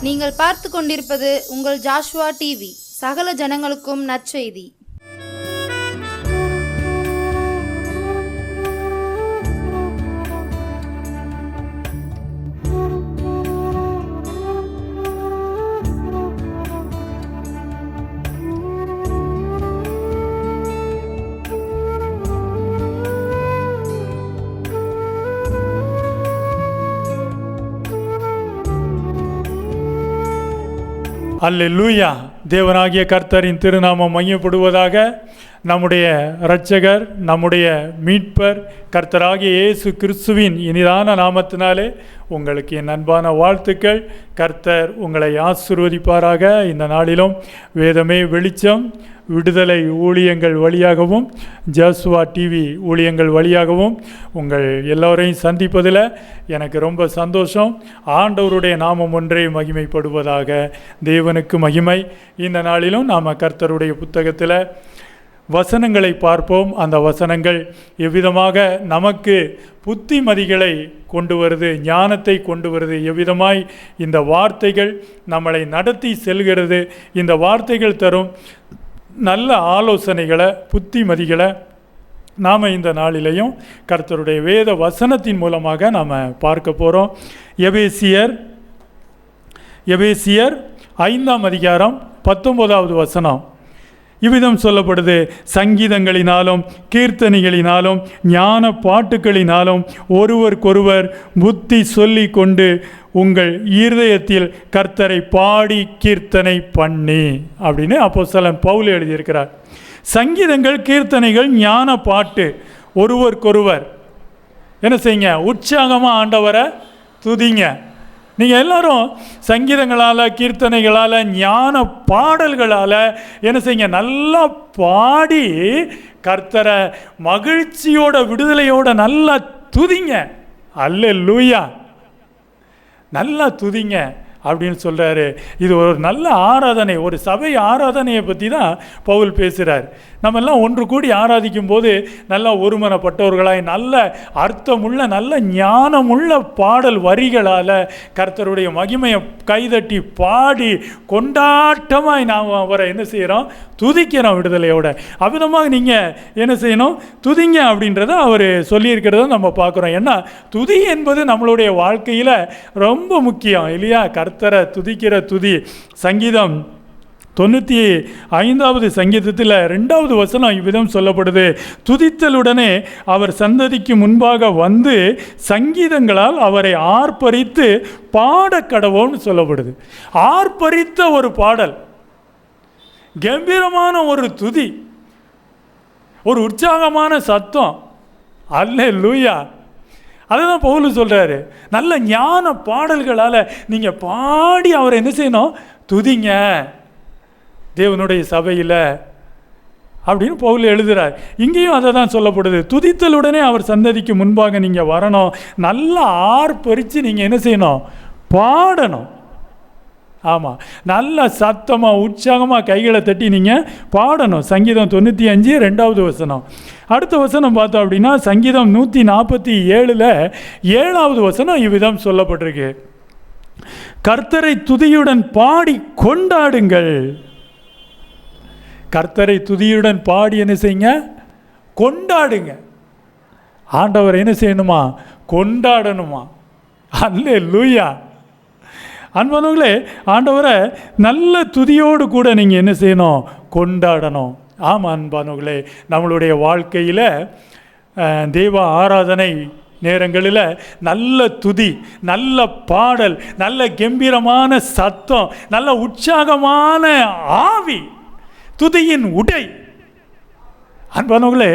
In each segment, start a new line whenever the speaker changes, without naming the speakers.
நீங்கள் பார்த்து கொண்டிருப்பது உங்கள் ஜாஷுவா டிவி. சகல ஜனங்களுக்கும் நற்செய்தி.
அல்லேலூயா. தேவனாகிய கர்த்தரின் திருநாமம் மையப்படுவதாக. நம்முடைய இரட்சகர், நம்முடைய மீட்பர் கர்த்தராகிய இயேசு கிறிஸ்துவின் இனிதான நாமத்தினாலே உங்களுக்கு என் அன்பான வாழ்த்துக்கள். கர்த்தர் உங்களை ஆசீர்வதிப்பாராக. இந்த நாளிலும் வேதமே வெளிச்சம் விடுதலை ஊழியங்கள் வழியாகவும் ஜாஷுவா டிவி ஊழியங்கள் வழியாகவும் உங்கள் எல்லோரையும் சந்திப்பதில் எனக்கு ரொம்ப சந்தோஷம். ஆண்டவருடைய நாமம் ஒன்றே மகிமைப்படுவதாக. தேவனுக்கு மகிமை. இந்த நாளிலும் நாம் கர்த்தருடைய புத்தகத்தில் வசனங்களை பார்ப்போம். அந்த வசனங்கள் எவ்விதமாக நமக்கு புத்திமதிகளை கொண்டு வருது, ஞானத்தை கொண்டு வருது, எவ்விதமாய் இந்த வார்த்தைகள் நம்மளை நடத்தி செல்கிறது, இந்த வார்த்தைகள் தரும் நல்ல ஆலோசனைகளை, புத்திமதிகளை நாம் இந்த நாளிலையும் கர்த்தருடைய வேத வசனத்தின் மூலமாக நாம் பார்க்க போகிறோம். எபேசியர் 5ஆம் அதிகாரம் 19வது வசனம் இவ்விதம் சொல்லப்படுது. சங்கீதங்களினாலும் கீர்த்தனைகளினாலும் ஞான பாட்டுகளினாலும் ஒருவருக்கொருவர் புத்தி சொல்லி கொண்டு உங்கள் இருதயத்தில் கர்த்தரை பாடி கீர்த்தனை பண்ணி அப்படின்னு அப்போஸ்தலன் பவுல் எழுதியிருக்கிறார். சங்கீதங்கள், கீர்த்தனைகள், ஞான பாட்டு, ஒருவருக்கொருவர் என்ன செய்யுங்க? உற்சாகமாக ஆண்டவரை துதிங்க. நீங்கள் எல்லாரும் சங்கீதங்களால், கீர்த்தனைகளால், ஞான பாடல்களால் என்ன செய்யுங்க? நல்லா பாடி கர்த்தரை மகிழ்ச்சியோட, விடுதலையோட நல்லா துதிங்க. அல்லேலூயா. நல்லா துதிங்க அப்படின்னு சொல்கிறாரு. இது ஒரு நல்ல ஆராதனை, ஒரு சபை ஆராதனையை பற்றி தான் பவுல் பேசுகிறார். நம்மெல்லாம் ஒன்று கூடி ஆராதிக்கும் போது நல்லா ஒருமனப்பட்டவர்களாய் நல்ல அர்த்தமுள்ள, நல்ல ஞானமுள்ள பாடல் வரிகளால் கர்த்தருடைய மகிமையை கைதட்டி பாடி கொண்டாட்டமாய் நாம் அவரை என்ன செய்கிறோம்? துதிக்கிறோம் விடுதலையோட. அவ்விதமாக நீங்கள் என்ன செய்யணும்? துதிங்க அப்படின்றத அவர் சொல்லியிருக்கிறத நம்ம பார்க்குறோம். ஏன்னா துதி என்பது நம்மளுடைய வாழ்க்கையில் ரொம்ப முக்கியம் இல்லையா? கர்த்தரை துதிக்கிற துதி. சங்கீதம் 95வது சங்கீதத்தில் 2வது வசனம் இவ்விதம் சொல்லப்படுது. துதித்தலுடனே அவர் சந்ததிக்கு முன்பாக வந்து சங்கீதங்களால் அவரை ஆர்ப்பரித்து பாடக்கடவோன்னு சொல்லப்படுது. ஆர்ப்பரித்த ஒரு பாடல், கம்பீரமான ஒரு துதி, ஒரு உற்சாகமான சத்தம். அல்லேலூயா. அதுதான் பவுல் சொல்கிறாரு. நல்ல ஞான பாடல்களால் நீங்கள் பாடி அவரை என்ன செய்யணும்? துதிங்க தேவனுடைய சபையில் அப்படின்னு பவுல் எழுதுகிறார். இங்கேயும் அதை தான் சொல்லப்படுது. துதித்தலுடனே அவர் சந்ததிக்கு முன்பாக நீங்கள் வரணும். நல்லா ஆர்ப்பரித்து நீங்கள் என்ன செய்யணும்? பாடணும். ஆமாம், நல்ல சத்தமாக உற்சாகமாக கைகளை தட்டி நீங்கள் பாடணும். சங்கீதம் 95 2வது வசனம். அடுத்த வசனம் பார்த்தோம் அப்படின்னா சங்கீதம் 147 7வது வசனம் இவ்விதம் சொல்லப்பட்டிருக்கு. கர்த்தரை துதியுடன் பாடி கொண்டாடுங்கள். கர்த்தரை துதியுடன் பாடி என்ன செய்யுங்க? கொண்டாடுங்க. ஆண்டவர் என்ன செய்யணுமா? கொண்டாடணுமா? அல்லேலூயா. அன்பானவர்களே, ஆண்டவரை நல்ல துதியோடு கூட நீங்கள் என்ன செய்யணும்? கொண்டாடணும். ஆமாம் அன்பானவர்களே, நம்மளுடைய வாழ்க்கையில் தெய்வ ஆராதனை நேரங்களில் நல்ல துதி, நல்ல பாடல், நல்ல கம்பீரமான சத்தம், நல்ல உற்சாகமான ஆவி, துதியின் உடை. அன்பானவர்களே,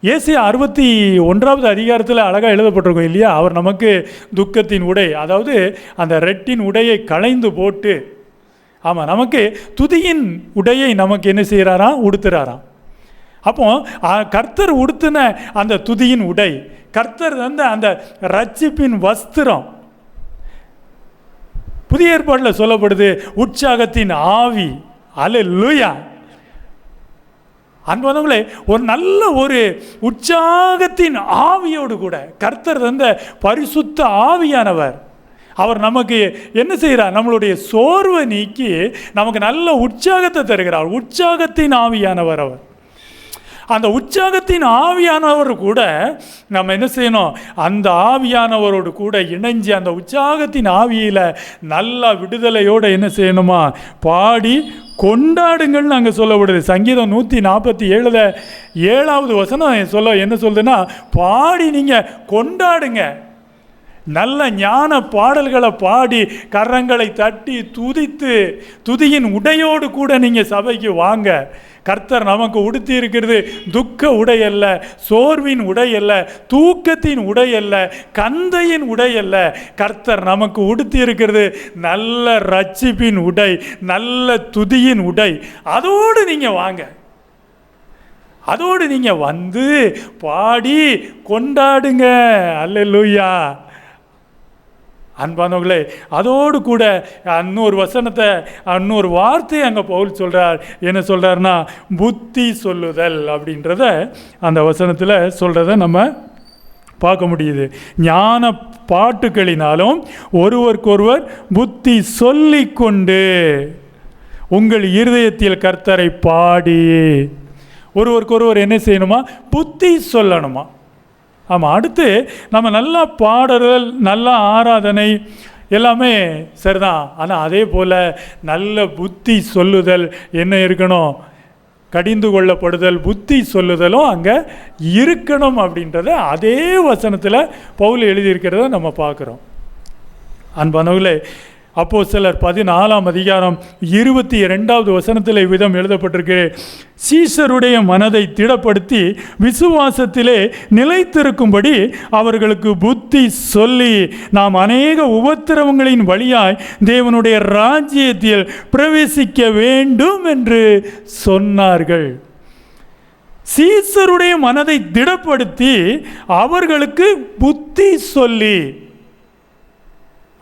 ஏசாயா 61வது அதிகாரத்தில் அழகாக எழுதப்பட்டிருக்கும் இல்லையா? அவர் நமக்கு துக்கத்தின் உடை, அதாவது அந்த ரெட்டின் உடையை களைந்து போட்டு, ஆமாம், நமக்கு துதியின் உடையை நமக்கு என்ன செய்கிறாராம்? உடுத்துறாராம். அப்போ கர்த்தர் உடுத்தின அந்த துதியின் உடை, கர்த்தர் வந்து அந்த ரட்சிப்பின் வஸ்திரம். புதிய ஏற்பாட்டில் சொல்லப்படுது உற்சாகத்தின் ஆவி. அல்லேலூயா. அன்பானவர்களே, ஒரு நல்ல ஒரு உற்சாகத்தின் ஆவியோடு கூட கர்த்தர் தந்த பரிசுத்த ஆவியானவர் அவர் நமக்கு என்ன செய்கிறார்? நம்மளுடைய சோர்வை நீக்கி நமக்கு நல்ல உற்சாகத்தை தருகிறார். உற்சாகத்தின் ஆவியானவர் அவர். அந்த உற்சாகத்தின் ஆவியானவர் கூட நம்ம என்ன செய்யணும்? அந்த ஆவியானவரோடு கூட இணைஞ்சு அந்த உற்சாகத்தின் ஆவியில் நல்ல விடுதலையோடு என்ன செய்யணுமா? பாடி கொண்டாடுங்கள் நாங்கள் சொல்லப்படுது. சங்கீதம் 147 7வது வசனம் என்ன சொல்லுதுன்னா, பாடி நீங்கள் கொண்டாடுங்க. நல்ல ஞான பாடல்களை பாடி கரங்களை தட்டி துதித்து துதியின் உடையோடு கூட நீங்கள் சபைக்கு வாங்க. கர்த்தர் நமக்கு உடுத்தி இருக்கிறது துக்க உடை அல்ல, சோர்வின் உடை அல்ல, தூக்கத்தின் உடை அல்ல, கந்தையின் உடை அல்ல. கர்த்தர் நமக்கு உடுத்தி இருக்கிறது நல்ல ரட்சிப்பின் உடை, நல்ல துதியின் உடை. அதோடு நீங்கள் வாங்க. அதோடு நீங்கள் வந்து பாடி கொண்டாடுங்க. அல்லேலூயா. அன்பானவர்களே, அதோடு கூட இன்னொரு வசனத்தை, இன்னொரு வார்த்தையை அங்கே பவுல் சொல்கிறார். என்ன சொல்கிறார்னா, புத்தி சொல்லுதல் அப்படின்றத அந்த வசனத்தில் சொல்கிறத நம்ம பார்க்க முடியுது. ஞான பாட்டுகளினாலும் ஒருவருக்கொருவர் புத்தி சொல்லிக்கொண்டு உங்கள் இருதயத்தில் கர்த்தரை பாடி. ஒருவருக்கொருவர் என்ன செய்யணுமா? புத்தி சொல்லணுமா? ஆமாம். அடுத்து நம்ம நல்லா பாடுறல், நல்லா ஆராதனை எல்லாமே சரிதான். ஆனால் அதே போல் நல்ல புத்தி சொல்லுதல் என்ன இருக்கணும்? கடிந்து கொள்ளப்படுதல், புத்தி சொல்லுதலும் அங்கே இருக்கணும் அப்படின்றத அதே வசனத்தில் பவுல் எழுதியிருக்கிறத நம்ம பார்க்குறோம். அன்பானவர்களே, அப்போஸ்தலர் 14ஆம் அதிகாரம் 22வது வசனத்தில் இவ்விதம் எழுதப்பட்டிருக்கு. சீஷருடைய மனதை திடப்படுத்தி விசுவாசத்திலே நிலைத்திருக்கும்படி அவர்களுக்கு புத்தி சொல்லி நாம் அநேக உபத்திரவங்களின் வழியாய் தேவனுடைய ராஜ்யத்தில் பிரவேசிக்க வேண்டும் என்று சொன்னார்கள். சீஷருடைய மனதை திடப்படுத்தி அவர்களுக்கு புத்தி சொல்லி.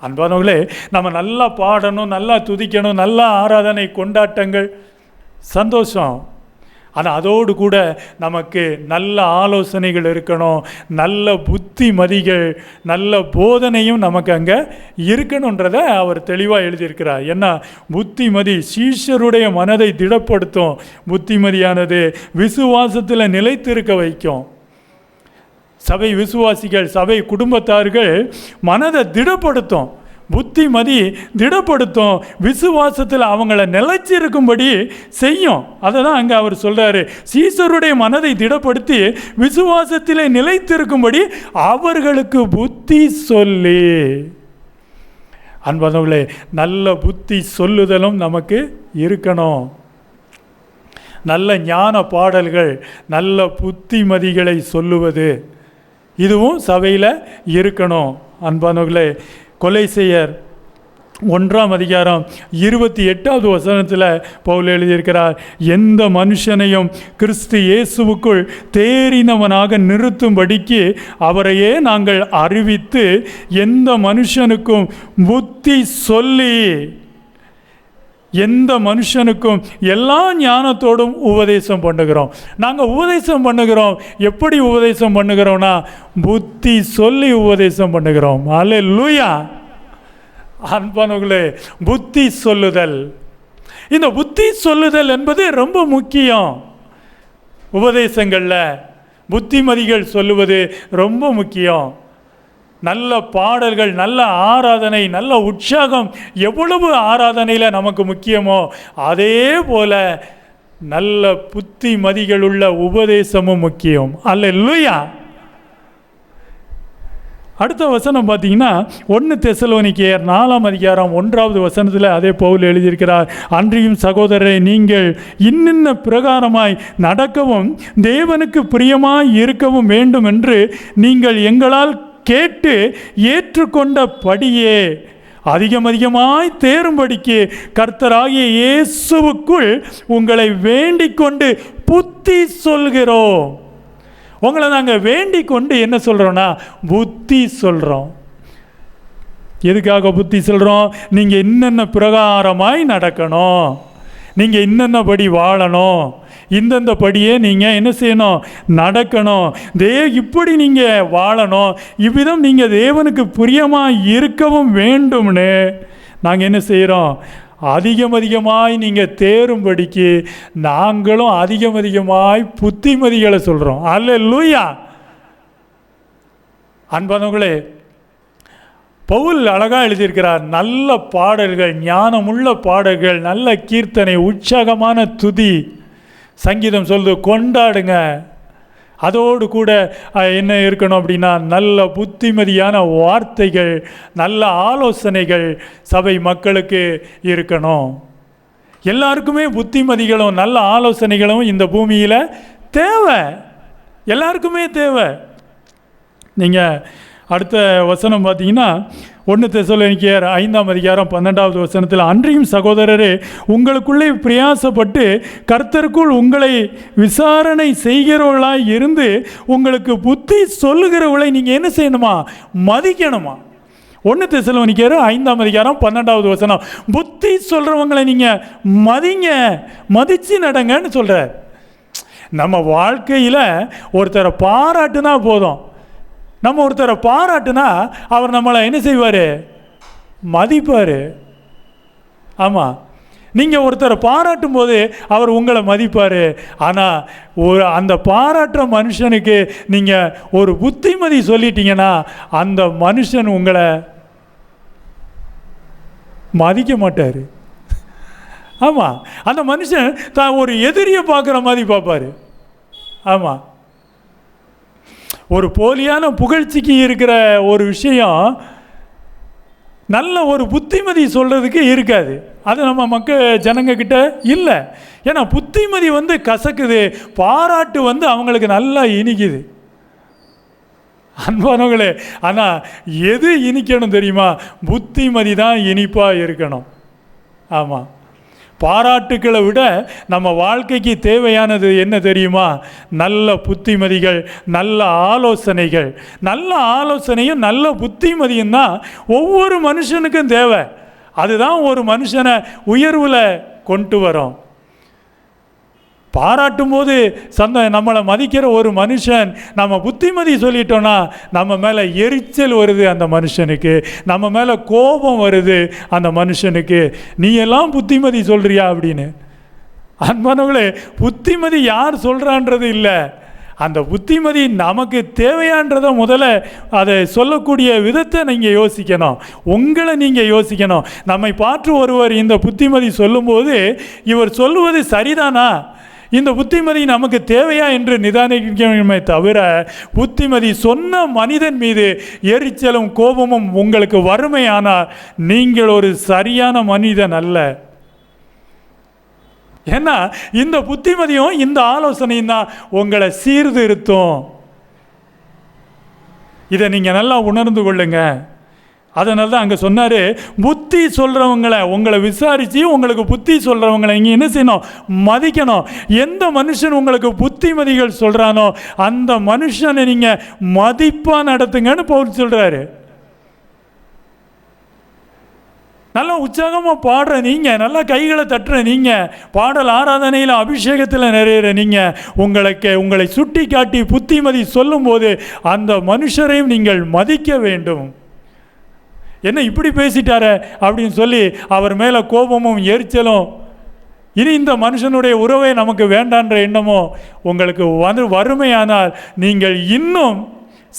அன்பானவர்களே, நம்ம நல்லா பாடணும், நல்லா துதிக்கணும், நல்லா ஆராதனை கொண்டாட்டங்கள் சந்தோஷம். ஆனால் அதோடு கூட நமக்கு நல்ல ஆலோசனைகள் இருக்கணும், நல்ல புத்திமதிகள், நல்ல போதனையும் நமக்கு அங்கே இருக்கணுன்றதை அவர் தெளிவாக எழுதியிருக்கிறார். ஏன்னா புத்திமதி சீஷருடைய மனதை திடப்படுத்தும். புத்திமதியானது விசுவாசத்தில் நிலைத்திருக்க வைக்கும். சபை விசுவாசிகள், சபை குடும்பத்தார்கள் மனதை திடப்படுத்தும். புத்திமதி திடப்படுத்தும், விசுவாசத்தில் அவங்கள நிலைச்சிருக்கும்படி செய்யும். அதை தான் அங்கே அவர் சொல்கிறாரு. சீஷருடைய மனதை திடப்படுத்தி விசுவாசத்தில் நிலைத்திருக்கும்படி அவர்களுக்கு புத்தி சொல்லி. அன்பானவர்களே, நல்ல புத்தி சொல்லுதலும் நமக்கு இருக்கணும். நல்ல ஞான பாடல்கள், நல்ல புத்திமதிகளை சொல்லுவது, இதுவும் சபையில் இருக்கணும். அன்பானவர்களே, கொலைசெயர் 1ஆம் அதிகாரம் 28வது வசனத்தில் பவுல் எழுதியிருக்கிறார். எந்த மனுஷனையும் கிறிஸ்து இயேசுவுக்குள் தேறினவனாக நிறுத்தும்படிக்கு அவரையே நாங்கள் அறிவித்து எந்த மனுஷனுக்கும் புத்தி சொல்லி, எந்த மனுஷனுக்கும் எல்லா ஞானத்தோடும் உபதேசம் பண்ணுகிறோம். நாங்கள் உபதேசம் பண்ணுகிறோம். எப்படி உபதேசம் பண்ணுகிறோம்னா, புத்தி சொல்லி உபதேசம் பண்ணுகிறோம். அல்லேலூயா. அன்பானவர்களே, புத்தி சொல்லுதல், இந்த புத்தி சொல்லுதல் என்பது ரொம்ப முக்கியம். உபதேசங்களில் புத்திமதிகள் சொல்லுவது ரொம்ப முக்கியம். நல்ல பாடல்கள், நல்ல ஆராதனை, நல்ல உற்சாகம் எவ்வளவு ஆராதனையில் நமக்கு முக்கியமோ அதே போல நல்ல புத்திமதிகளுள்ள உபதேசமும் முக்கியம். அல்லேலூயா. அடுத்த வசனம் பார்த்தீங்கன்னா 1 தெசலோனிக்கேயர் 4ஆம் அதிகாரம் 1வது வசனத்தில் அதே பவுல் எழுதியிருக்கிறார். அன்றியும் சகோதரரை, நீங்கள் இன்னின்ன பிரகாரமாய் நடக்கவும் தேவனுக்கு பிரியமாய் இருக்கவும் வேண்டும் என்று நீங்கள் எங்களால் கேட்டு ஏற்றுக்கொண்டபடியே அதிகமாய் தேரும்படிக்கு கர்த்தராகிய இயேசுவுக்குள் உங்களை வேண்டிக் கொண்டு புத்தி சொல்கிறோம். உங்களை நாங்கள் வேண்டிக் கொண்டு என்ன சொல்கிறோன்னா, புத்தி சொல்கிறோம். எதுக்காக புத்தி சொல்கிறோம்? நீங்கள் இன்னென்ன பிரகாரமாய் நடக்கணும், நீங்கள் இன்னென்னபடி வாழணும், இந்தந்த படியே நீங்கள் என்ன செய்யணும், நடக்கணும், இப்படி நீங்கள் வாழணும், இவ்விதம் நீங்கள் தேவனுக்கு பிரியமாக இருக்கவும் வேண்டும்னு நாங்கள் என்ன செய்கிறோம், அதிகமாய் நீங்கள் தேரும்படிக்கு நாங்களும் அதிகமாய் புத்திமதிகளை சொல்கிறோம். அல்லேலூயா. அன்பானவர்களே, பவுல் அழகாக எழுதியிருக்கிறார். நல்ல பாடல்கள், ஞானமுள்ள பாடல்கள், நல்ல கீர்த்தனை, உற்சாகமான துதி, சங்கீதம் சொல்லுது கொண்டாடுங்க. அதோடு கூட என்ன இருக்கணும் அப்படின்னா, நல்ல புத்திமதியான வார்த்தைகள், நல்ல ஆலோசனைகள் சபை மக்களுக்கு இருக்கணும். எல்லாருக்குமே புத்திமதிகளும் நல்ல ஆலோசனைகளும் இந்த பூமியில் தேவை, எல்லாருக்குமே தேவை. நீங்கள் அடுத்த வசனம் பார்த்தீங்கன்னா 1 தெசலோனிக்கேயர் 5:12 அன்றியும் சகோதரரே, உங்களுக்குள்ளே பிரயாசப்பட்டு கர்த்தருக்குள் உங்களை விசாரணை செய்கிறவர்களாய் இருந்து உங்களுக்கு புத்தி சொல்லுகிறவர்களை நீங்கள் என்ன செய்யணுமா, மதிக்கணுமா. 1 தெசலோனிக்கேயர் 5:12 புத்தி சொல்கிறவங்களை நீங்கள் மதிங்க, மதித்து நடங்கன்னு சொல்கிறார். நம்ம வாழ்க்கையில் ஒருத்தரை பாராட்டுனா போதும். நம்ம ஒருத்தரை பாராட்டுனா அவர் நம்மளை என்ன செய்வார், மதிப்பார். ஆமாம், நீங்கள் ஒருத்தரை பாராட்டும் போது அவர் உங்களை மதிப்பார். ஆனால் அந்த பாராட்டுற மனுஷனுக்கு நீங்கள் ஒரு புத்திமதி சொல்லிட்டீங்கன்னா அந்த மனுஷன் உங்களை மதிக்க மாட்டார். ஆமாம், அந்த மனுஷன் தான் ஒரு எதிரியை பார்க்குற மாதிரி பார்ப்பார். ஆமாம், ஒரு போலியான புகழ்ச்சிக்கு இருக்கிற ஒரு விஷயம் நல்ல ஒரு புத்திமதி சொல்கிறதுக்கு இருக்காது. அது நம்ம ஜனங்கக்கிட்ட இல்லை. ஏன்னா புத்திமதி கசக்குது, பாராட்டு அவங்களுக்கு நல்லா இனிக்குது. அன்பானவர்களே, ஆனால் எது இனிக்கணும் தெரியுமா, புத்திமதி தான் இனிப்பாக இருக்கணும். ஆமாம், பாராட்டுக்களை விட நம்ம வாழ்க்கைக்கு தேவையானது என்ன தெரியுமா, நல்ல புத்திமதிகள், நல்ல ஆலோசனைகள். நல்ல ஆலோசனையும் நல்ல புத்திமதியும் தான் ஒவ்வொரு மனுஷனுக்கும் தேவை. அதுதான் ஒரு மனுஷனை உயர்வில் கொண்டு வரும். பாராட்டும் போது நம்மளை மதிக்கிற ஒரு மனுஷன் நம்ம புத்திமதி சொல்லிட்டோன்னா நம்ம மேலே எரிச்சல் வருது, அந்த மனுஷனுக்கு நம்ம மேலே கோபம் வருது, அந்த மனுஷனுக்கு நீ எல்லாம் புத்திமதி சொல்கிறியா அப்படின்னு. அன்பானவர்களே, புத்திமதி யார் சொல்கிறான்றது இல்லை, அந்த புத்திமதி நமக்கு தேவையான்றதை முதல்ல அதை சொல்லக்கூடிய விதத்தை நீங்கள் யோசிக்கணும், உங்களை நீங்கள் யோசிக்கணும். நம்மை பார்த்து ஒருவர் இந்த புத்திமதி சொல்லும்போது இவர் சொல்லுவது சரிதானா, இந்த புத்திமதி நமக்கு தேவையா என்று நிதானிக்கணுமே தவிர புத்திமதி சொன்ன மனிதன் மீது எரிச்சலும் கோபமும் உங்களுக்கு வறுமையானால் நீங்கள் ஒரு சரியான மனிதன் அல்ல. ஏன்னா இந்த புத்திமதியும் இந்த ஆலோசனையும் தான் உங்களை சீர்திருத்தும். இதை நீங்கள் நல்லா உணர்ந்து கொள்ளுங்க. அதனால தான் அங்கே சொன்னார், புத்தி சொல்கிறவங்களை உங்களை விசாரித்து உங்களுக்கு புத்தி சொல்கிறவங்களை இங்கே என்ன செய்யணும், மதிக்கணும். எந்த மனுஷன் உங்களுக்கு புத்திமதிகள் சொல்கிறானோ அந்த மனுஷனை நீங்கள் மதிப்பாக நடத்துங்கன்னு பவுல் சொல்கிறாரு. நல்லா உற்சாகமாக பாடுற நீங்கள், நல்லா கைகளை தட்டுற நீங்கள், பாடல் ஆராதனையில் அபிஷேகத்தில் நிறையிற நீங்கள், உங்களை சுட்டி காட்டி புத்திமதி சொல்லும்போது அந்த மனுஷரையும் நீங்கள் மதிக்க வேண்டும். என்ன இப்படி பேசிட்டார அப்படின்னு சொல்லி அவர் மேலே கோபமும் எரிச்சலும், இனி இந்த மனுஷனுடைய உறவை நமக்கு வேண்டான்ற எண்ணமோ உங்களுக்கு வறுமையானால் நீங்கள் இன்னும்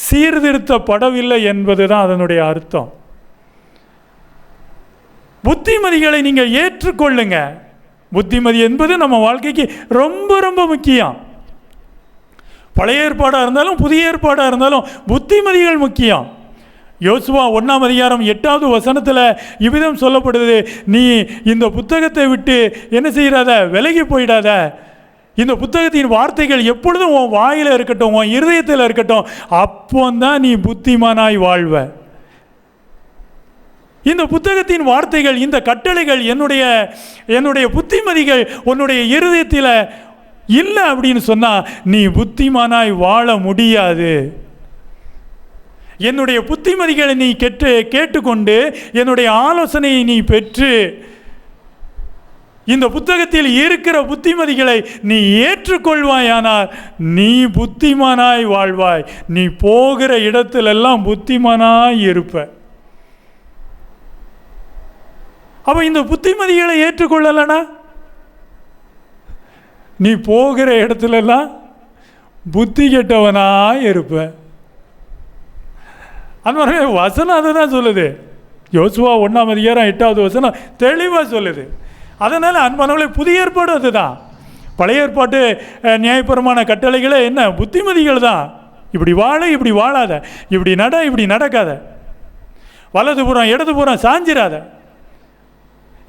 சீர்திருத்தப்படவில்லை என்பது தான் அதனுடைய அர்த்தம். புத்திமதிகளை நீங்கள் ஏற்றுக்கொள்ளுங்க. புத்திமதி என்பது நம்ம வாழ்க்கைக்கு ரொம்ப ரொம்ப முக்கியம். பழைய ஏற்பாடாக இருந்தாலும் புதிய ஏற்பாடாக இருந்தாலும் புத்திமதிகள் முக்கியம். யோசுவா 1:8 இவ்விதம் சொல்லப்படுது, நீ இந்த புத்தகத்தை விட்டு என்ன செய்யாத, விலகி போயிடாத. இந்த புத்தகத்தின் வார்த்தைகள் எப்பொழுதும் உன் வாயில் இருக்கட்டும், உன் இருதயத்தில் இருக்கட்டும், அப்போதான் நீ புத்திமானாய் வாழ்வ. இந்த புத்தகத்தின் வார்த்தைகள், இந்த கட்டளைகள், என்னுடைய புத்திமதிகள் உன்னுடைய இருதயத்தில் இல்லை அப்படின்னு சொன்னால் நீ புத்திமானாய் வாழ முடியாது. என்னுடைய புத்திமதிகளை நீ கேட்டுக்கொண்டு என்னுடைய ஆலோசனையை நீ பெற்று இந்த புத்தகத்தில் இருக்கிற புத்திமதிகளை நீ ஏற்றுக்கொள்வாயானால் நீ புத்திமானாய் வாழ்வாய். நீ போகிற இடத்திலெல்லாம் புத்திமானாய் இருப்ப. அப்ப இந்த புத்திமதிகளை ஏற்றுக்கொள்ளலனா நீ போகிற இடத்துலலாம் புத்தி கெட்டவனாய் இருப்ப. அந்த மாதிரி வசனம் அதை தான் சொல்லுது. யோசுவா 1:8 தெளிவாக சொல்லுது. அதனால் அன்பானவர்களே, புதிய ஏற்பாடு அதுதான். பழைய ஏற்பாட்டு நியாயபரமான கட்டளைகளே என்ன? புத்திமதிகள் தான். இப்படி வாழ, இப்படி வாழாத, இப்படி நட, இப்படி நடக்காத, வலதுபுறம் இடதுபுறம் சாஞ்சிராத.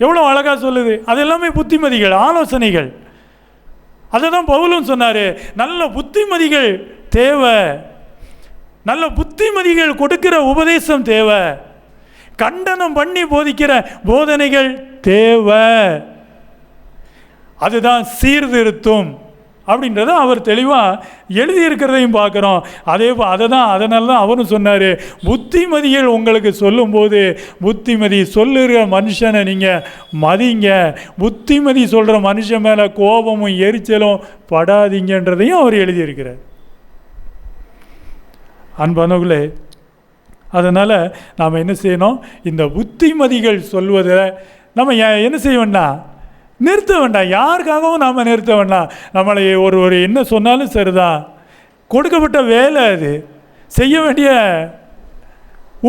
எவ்வளோ அழகாக சொல்லுது. அது எல்லாமே புத்திமதிகள், ஆலோசனைகள். அதை தான் பவுலும் சொன்னார், நல்ல புத்திமதிகள் தேவை, நல்ல புத்திமதிகள் கொடுக்கிற உபதேசம் தேவை, கண்டனம் பண்ணி போதிக்கிற போதனைகள் தேவை. அதுதான் சீர்திருத்தும் அப்படின்றத அவர் தெளிவாக எழுதியிருக்கிறதையும் பார்க்குறோம். அதனால தான் அவரும் சொன்னார், புத்திமதிகள் உங்களுக்கு சொல்லும்போது புத்திமதி சொல்லுகிற மனுஷனை நீங்கள் மதிங்க, புத்திமதி சொல்கிற மனுஷன் மேலே கோபமும் எரிச்சலும் படாதீங்கன்றதையும் அவர் எழுதியிருக்கிறார். அன்பானவர்களே, அதனால் நாம் என்ன செய்யணும்? இந்த புத்திமதிகள் சொல்வதை நம்ம என்ன செய்ய வேண்டாம்? நிறுத்த வேண்டாம். யாருக்காகவும் நாம் நிறுத்த வேண்டாம். நம்மளை ஒரு என்ன சொன்னாலும் சரிதான். கொடுக்கப்பட்ட வேலை அது, செய்ய வேண்டிய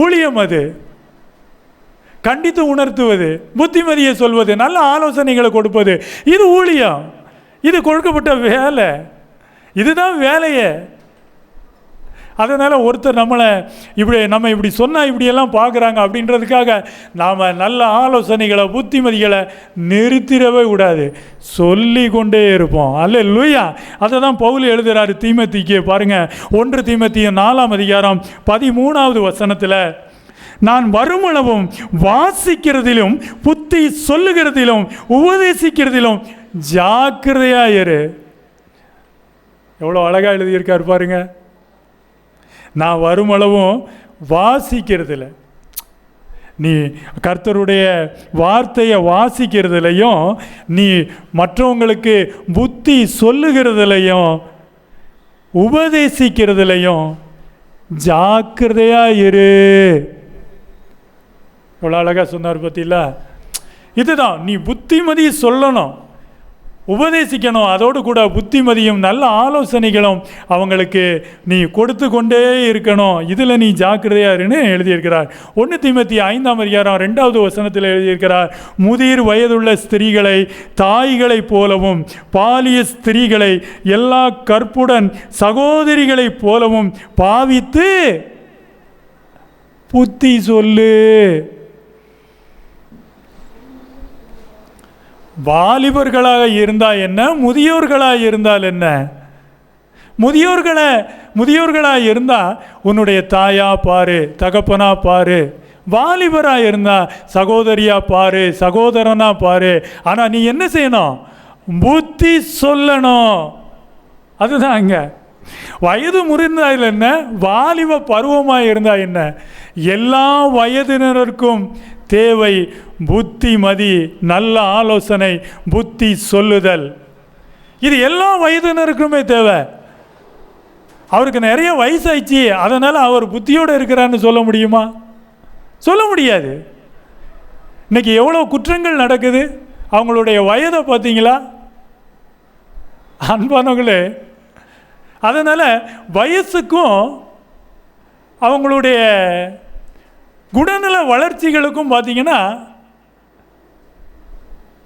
ஊழியம் அது. கண்டித்து உணர்த்துவது, புத்திமதியை சொல்வது, நல்ல ஆலோசனைகளை கொடுப்பது, இது ஊழியம், இது கொடுக்கப்பட்ட வேலை, இதுதான் வேலையே. அதனால் ஒருத்தர் நம்ம இப்படி சொன்னால் இப்படியெல்லாம் பார்க்குறாங்க அப்படின்றதுக்காக நாம் நல்ல ஆலோசனைகளை புத்திமதிகளை நிறுத்திடவே கூடாது, சொல்லி கொண்டே இருப்போம். அல்லேலூயா. அதை தான் பவுல் எழுதுகிறாரு தீமோத்தேயுக்கு. பாருங்கள், 1 தீமோத்தேயு 4:13 நான் வருமளவும் வாசிக்கிறதிலும் புத்தி சொல்லுகிறதிலும் உபதேசிக்கிறதிலும் ஜாக்கிரதையாயிரு. எவ்வளோ அழகாக எழுதியிருக்காரு பாருங்க. நான் வருமளவும் வாசிக்கிறதில்ல, நீ கர்த்தருடைய வார்த்தையை வாசிக்கிறதுலையும் நீ மற்றவங்களுக்கு புத்தி சொல்லுகிறதுலையும் உபதேசிக்கிறதுலையும் ஜாக்கிரதையாக இரு. எவ்வளோ அழகாக சொன்னார் பார்த்தீங்களா? இதுதான், நீ புத்திமதி சொல்லணும், உபதேசிக்கணும், அதோடு கூட புத்திமதியும் நல்ல ஆலோசனைகளும் அவங்களுக்கு நீ கொடுத்து கொண்டே இருக்கணும். இதில் நீ ஜாக்கிரதையாருன்னு எழுதியிருக்கிறார். 1 தீமோத்தேயு 5:2 எழுதியிருக்கிறார், முதிர் வயதுள்ள ஸ்திரீகளை தாய்களைப் போலவும் பாலிய ஸ்திரீகளை எல்லா கற்புடன் சகோதரிகளைப் போலவும் பாவித்து புத்தி சொல்லு. வாலிபர்களாக இருந்தால் என்ன, முதியோர்களாக இருந்தால் என்ன? முதியோர்களாக இருந்தால் உன்னுடைய தாயா பாரு, தகப்பனா பாரு. வாலிபராக இருந்தால் சகோதரியா பாரு, சகோதரனா பாரு. ஆனால் நீ என்ன செய்யணும்? புத்தி சொல்லணும். அதுதான் அங்கே. வயது முறிந்தால் என்ன, வாலிப பருவமாக இருந்தால் என்ன, எல்லா வயதினருக்கும் தேவை புத்திமதி, நல்ல ஆலோசனை, புத்தி சொல்லுதல். இது எல்லா வயதினருக்குமே தேவை. அவருக்கு நிறைய வயசாயிடுச்சு, அதனால் அவர் புத்தியோடு இருக்கிறான்னு சொல்ல முடியுமா? சொல்ல முடியாது. இன்னைக்கு எவ்வளோ குற்றங்கள் நடக்குது, அவங்களுடைய வயதை பார்த்தீங்களா அன்பானவங்களே? அதனால் வயசுக்கும் அவங்களுடைய குணநல வளர்ச்சிகளுக்கும் பார்த்தீங்கன்னா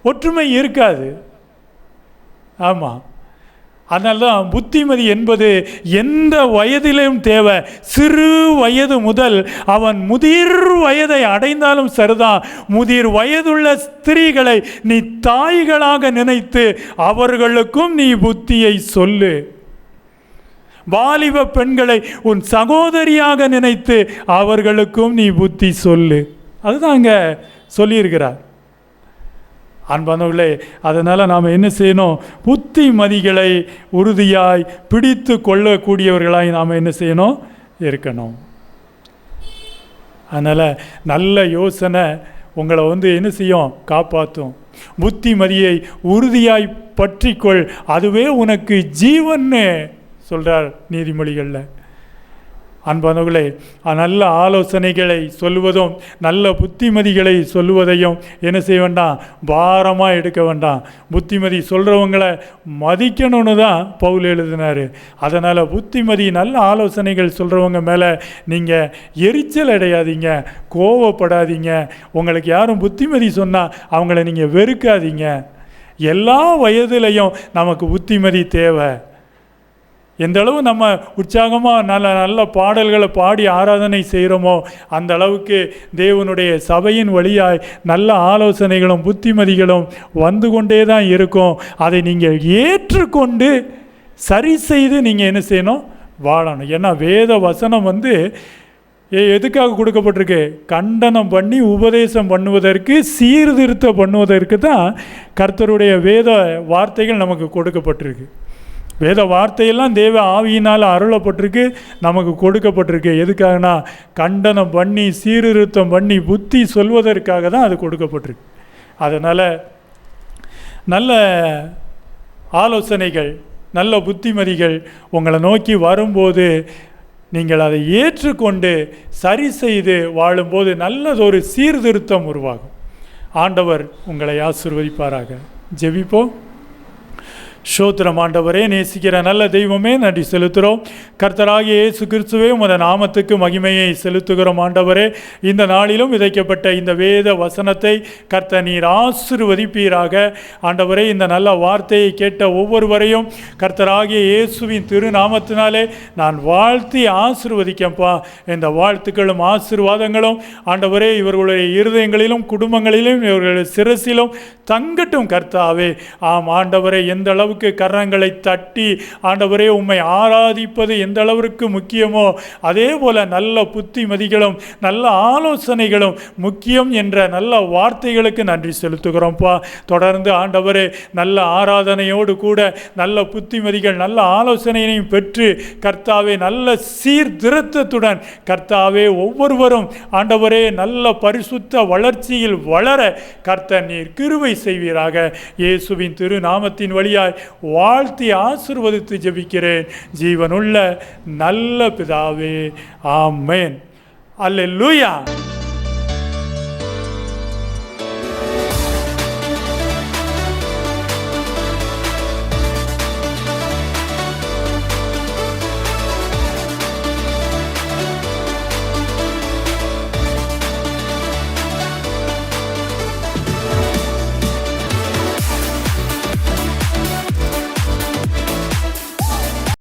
ஒற்றுமை இருக்காது. ஆமாம், அதனால தான் புத்திமதி என்பது எந்த வயதிலும் தேவை. சிறு வயது முதல் அவன் முதிர் வயதை அடைந்தாலும் சரிதான். முதிர் வயதுள்ள ஸ்திரீகளை நீ தாய்களாக நினைத்து அவர்களுக்கும் நீ புத்தியை சொல்லு. வாலிப பெண்களை உன் சகோதரியாக நினைத்து அவர்களுக்கும் நீ புத்தி சொல்லு. அதுதான் அங்கே சொல்லியிருக்கிறார். அன்பானவர்களே, அதனால் நாம் என்ன செய்யணும்? புத்திமதிகளை உறுதியாய் பிடித்து கொள்ளக்கூடியவர்களாய் நாம் என்ன செய்யணும்? இருக்கணும். அதனால் நல்ல யோசனை உங்களை என்ன செய்யும்? காப்பாற்றும். புத்திமதியை உறுதியாய் பற்றிக்கொள், அதுவே உனக்கு ஜீவன்னு சொல்கிறார் நீதிமொழிகளில். அன்பானவர்களே, நல்ல ஆலோசனைகளை சொல்லுவதும் நல்ல புத்திமதிகளை சொல்லுவதையும் என்ன செய்ய வேண்டாம்? பாரமாக எடுக்க வேண்டாம். புத்திமதி சொல்கிறவங்களை மதிக்கணும்னு தான் பவுல் எழுதினார். அதனால் புத்திமதி நல்ல ஆலோசனைகள் சொல்கிறவங்க மேலே நீங்கள் எரிச்சல் அடையாதீங்க, கோவப்படாதீங்க. உங்களுக்கு யாரும் புத்திமதி சொன்னால் அவங்கள நீங்கள் வெறுக்காதீங்க. எல்லா வயதிலையும் நமக்கு புத்திமதி தேவை. எந்த அளவு நம்ம உற்சாகமாக நல்ல நல்ல பாடல்களை பாடி ஆராதனை செய்கிறோமோ அந்த அளவுக்கு தேவனுடைய சபையின் வழியாய் நல்ல ஆலோசனைகளும் புத்திமதிகளும் வந்து கொண்டே தான் இருக்கும். அதை நீங்கள் ஏற்றுக்கொண்டு சரி செய்து நீங்கள் என்ன செய்யணும்? வாழணும். ஏன்னா வேத வசனம் எதுக்காக கொடுக்கப்பட்டிருக்கு? கண்டனம் பண்ணி உபதேசம் பண்ணுவதற்கு, சீர்திருத்தம் பண்ணுவதற்கு தான் கர்த்தருடைய வேத வார்த்தைகள் நமக்கு கொடுக்கப்பட்டிருக்கு. வேத வார்த்தையெல்லாம் தேவ ஆவியினால் அருளப்பட்டிருக்கு, நமக்கு கொடுக்கப்பட்டிருக்கு. எதுக்காகனா கண்டனம் பண்ணி சீர்திருத்தம் பண்ணி புத்தி சொல்வதற்காக தான் அது கொடுக்கப்பட்டிருக்கு. அதனால் நல்ல ஆலோசனைகள் நல்ல புத்திமதிகள் உங்களை நோக்கி வரும்போது நீங்கள் அதை ஏற்றுக்கொண்டு சரி செய்து வாழும்போது நல்லதொரு சீர்திருத்தம் உருவாகும். ஆண்டவர் உங்களை ஆசீர்வதிப்பாராக. ஜெபிப்போம். ஸ்தோத்திரம் ஆண்டவரே, நேசிக்கிற நல்ல தெய்வமே, நன்றி செலுத்துகிறோம். கர்த்தராகிய இயேசு கிறிஸ்துவே, உமது நாமத்துக்கு மகிமையை செலுத்துகிறோம். ஆண்டவரே, இந்த நாளிலும் விதைக்கப்பட்ட இந்த வேத வசனத்தை கர்த்தர் நீர் ஆசீர்வதிப்பீராக. ஆண்டவரே, இந்த நல்ல வார்த்தையை கேட்ட ஒவ்வொருவரையும் கர்த்தராகிய இயேசுவின் திருநாமத்தினாலே நான் வாழ்த்தி ஆசீர்வதிக்கப்பா. இந்த வாழ்த்துக்களும் ஆசீர்வாதங்களும் ஆண்டவரே இவர்களுடைய இருதயங்களிலும் குடும்பங்களிலும் இவர்களுடைய சிரசிலும் தங்கட்டும் கர்த்தாவே. ஆம் ஆண்டவரே, எந்த அளவுக்கு கரங்களை தட்டி ஆண்டவரே உம்மை ஆராதிப்பது எந்த அளவிற்கு முக்கியமோ அதே போல நல்ல புத்திமதிகளும் நல்ல ஆலோசனைகளும் முக்கியம் என்ற நல்ல வார்த்தைகளுக்கு நன்றி செலுத்துகிறோம்ப்பா. தொடர்ந்து ஆண்டவரே நல்ல ஆராதனையோடு கூட நல்ல புத்திமதிகள் நல்ல ஆலோசனையையும் பெற்று கர்த்தாவே நல்ல சீர்திருத்தத்துடன் கர்த்தாவே ஒவ்வொருவரும் ஆண்டவரே நல்ல பரிசுத்த வளர்ச்சியில் வளர கர்த்தர் நீர் கிருபை செய்வீராக. இயேசுவின் திருநாமத்தின் வழியாய் வாழ்த்தி ஆசீர்வதித்து ஜெபிக்கிறேன் ஜீவனுள்ள நல்ல பிதாவே. ஆமென். அல்லேலூயா.